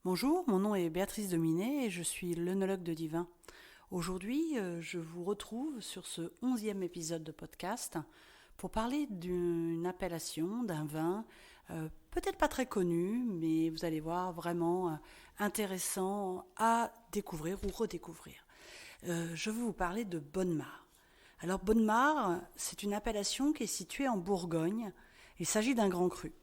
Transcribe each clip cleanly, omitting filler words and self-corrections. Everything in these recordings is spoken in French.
Bonjour, mon nom est Béatrice Dominé et je suis l'œnologue de Divin. Aujourd'hui, je vous retrouve sur ce 11e épisode de podcast pour parler d'une appellation, d'un vin, peut-être pas très connu, mais vous allez voir, vraiment intéressant à découvrir ou redécouvrir. Je veux vous parler de Bonnemare. Alors Bonnemare, c'est une appellation qui est située en Bourgogne. Il s'agit d'un grand cru.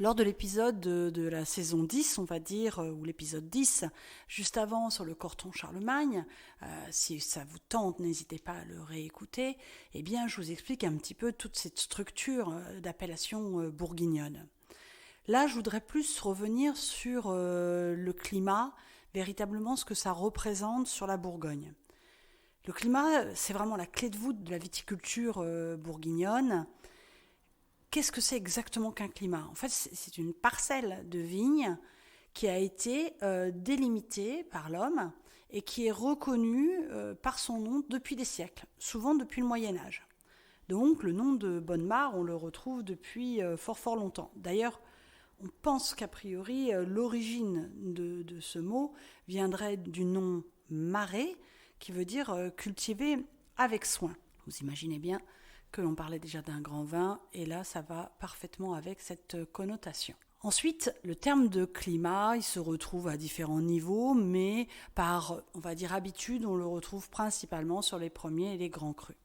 Lors de l'épisode de la saison 10, on va dire, ou l'épisode 10, juste avant sur le Corton Charlemagne, si ça vous tente, n'hésitez pas à le réécouter, eh bien je vous explique un petit peu toute cette structure d'appellation bourguignonne. Là, je voudrais plus revenir sur le climat, véritablement ce que ça représente sur la Bourgogne. Le climat, c'est vraiment la clé de voûte de la viticulture bourguignonne. Qu'est-ce que c'est exactement qu'un climat ? En fait, c'est une parcelle de vigne qui a été délimitée par l'homme et qui est reconnue par son nom depuis des siècles, souvent depuis le Moyen Âge. Donc le nom de Bonnemare, on le retrouve depuis fort longtemps. D'ailleurs, on pense qu'a priori, l'origine de ce mot viendrait du nom marais, qui veut dire cultiver avec soin. Vous imaginez bien que l'on parlait déjà d'un grand vin, et là, ça va parfaitement avec cette connotation. Ensuite, le terme de climat, il se retrouve à différents niveaux, mais par, on va dire, habitude, on le retrouve principalement sur les premiers et les grands crus.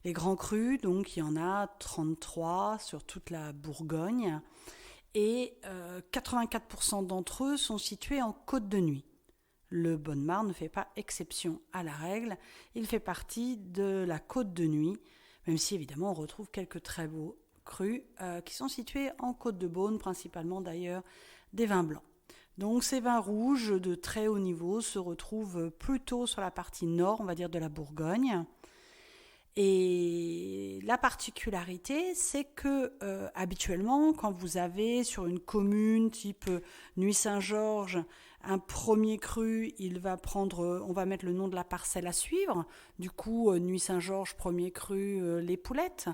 Les grands crus, donc, il y en a 33 sur toute la Bourgogne, et 84% d'entre eux sont situés en Côte de Nuit. Le Bonnemare ne fait pas exception à la règle, il fait partie de la Côte de Nuit, même si évidemment on retrouve quelques très beaux crus qui sont situés en Côte de Beaune, principalement d'ailleurs des vins blancs. Donc ces vins rouges de très haut niveau se retrouvent plutôt sur la partie nord, on va dire, de la Bourgogne. Et la particularité, c'est que habituellement, quand vous avez sur une commune type Nuit-Saint-Georges un premier cru, on va mettre le nom de la parcelle à suivre. Du coup, Nuit-Saint-Georges, premier cru, Les Poulettes,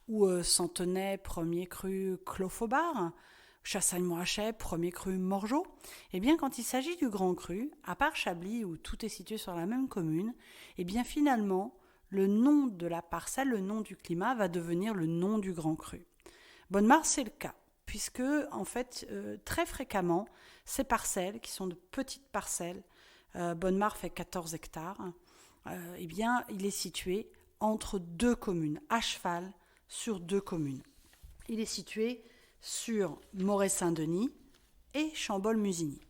ou Centenay, premier cru, Clos-Faubart, Chassagne-Moirachet, premier cru, Morgeau. Eh bien, quand il s'agit du grand cru, à part Chablis, où tout est situé sur la même commune, eh bien finalement, le nom de la parcelle, le nom du climat va devenir le nom du grand cru. Bonnemare, c'est le cas, puisque en fait, très fréquemment, ces parcelles, qui sont de petites parcelles, Bonnemare fait 14 hectares, eh bien, il est situé entre deux communes, à cheval sur deux communes. Il est situé sur Moret-Saint-Denis et Chambol-Musigny,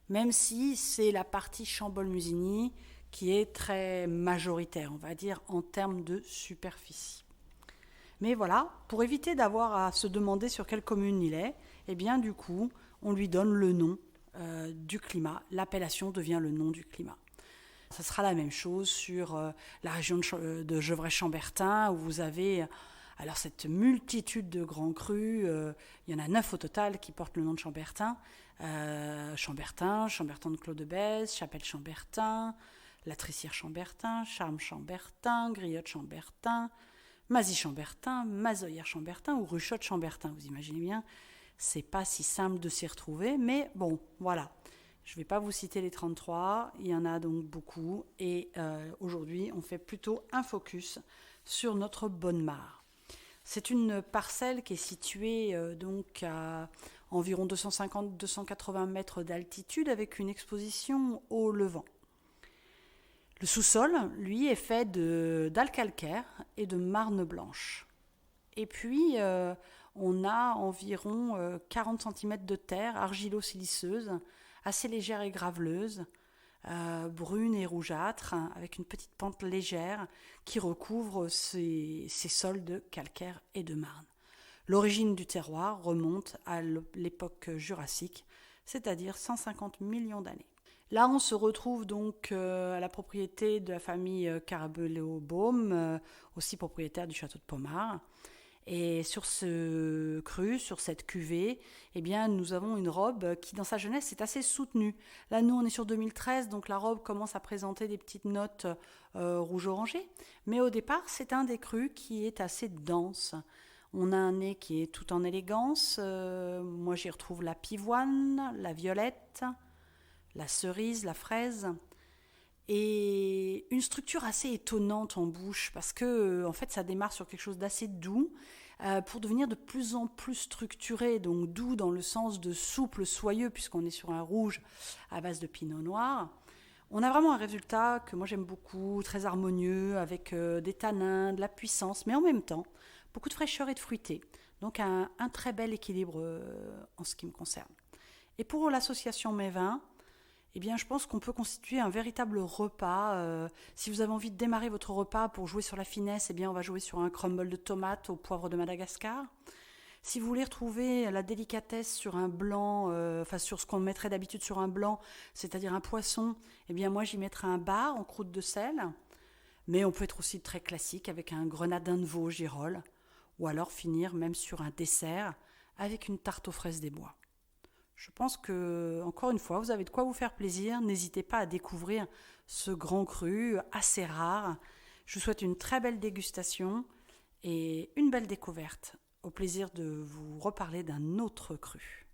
même si c'est la partie Chambol-Musigny qui est très majoritaire, on va dire, en termes de superficie. Mais voilà, pour éviter d'avoir à se demander sur quelle commune il est, eh bien du coup, on lui donne le nom du climat. L'appellation devient le nom du climat. Ça sera la même chose sur la région de Gevrey-Chambertin, où vous avez alors cette multitude de grands crus. Il y en a 9 au total qui portent le nom de Chambertin. Chambertin, Chambertin de Clos-de-Bèze, Chapelle-Chambertin, La Trissière-Chambertin, Charmes-Chambertin, Griotte-Chambertin, Mazy-Chambertin, Mazoyère-Chambertin ou Ruchotte-Chambertin. Vous imaginez bien, c'est pas si simple de s'y retrouver, mais bon, voilà. Je ne vais pas vous citer les 33, il y en a donc beaucoup, et aujourd'hui, on fait plutôt un focus sur notre Bonnemare. C'est une parcelle qui est située donc à environ 250-280 mètres d'altitude avec une exposition au Levant. Le sous-sol, lui, est fait dalles calcaires et de marne blanche. Et puis, on a environ 40 cm de terre argilo-siliceuse, assez légère et graveleuse, brune et rougeâtre, avec une petite pente légère qui recouvre ces sols de calcaire et de marne. L'origine du terroir remonte à l'époque jurassique, c'est-à-dire 150 millions d'années. Là, on se retrouve donc à la propriété de la famille Carabello-Baume, aussi propriétaire du château de Pommard. Et sur ce cru, sur cette cuvée, eh bien, nous avons une robe qui, dans sa jeunesse, est assez soutenue. Là, nous, on est sur 2013, donc la robe commence à présenter des petites notes rouge-orangé. Mais au départ, c'est un des crus qui est assez dense. On a un nez qui est tout en élégance. Moi, j'y retrouve la pivoine, la violette, la cerise, la fraise, et une structure assez étonnante en bouche parce que en fait ça démarre sur quelque chose d'assez doux pour devenir de plus en plus structuré, donc doux dans le sens de souple, soyeux, puisqu'on est sur un rouge à base de pinot noir. On a vraiment un résultat que moi j'aime beaucoup, très harmonieux, avec des tanins, de la puissance, mais en même temps beaucoup de fraîcheur et de fruité. Donc un très bel équilibre en ce qui me concerne. Et pour l'association mets vins, eh bien, je pense qu'on peut constituer un véritable repas. Si vous avez envie de démarrer votre repas pour jouer sur la finesse, eh bien, on va jouer sur un crumble de tomates au poivre de Madagascar. Si vous voulez retrouver la délicatesse sur un blanc, sur ce qu'on mettrait d'habitude sur un blanc, c'est-à-dire un poisson, eh bien, moi, j'y mettrais un bar en croûte de sel. Mais on peut être aussi très classique avec un grenadin de veau girolles, ou alors finir même sur un dessert avec une tarte aux fraises des bois. Je pense que, encore une fois, vous avez de quoi vous faire plaisir. N'hésitez pas à découvrir ce grand cru assez rare. Je vous souhaite une très belle dégustation et une belle découverte. Au plaisir de vous reparler d'un autre cru.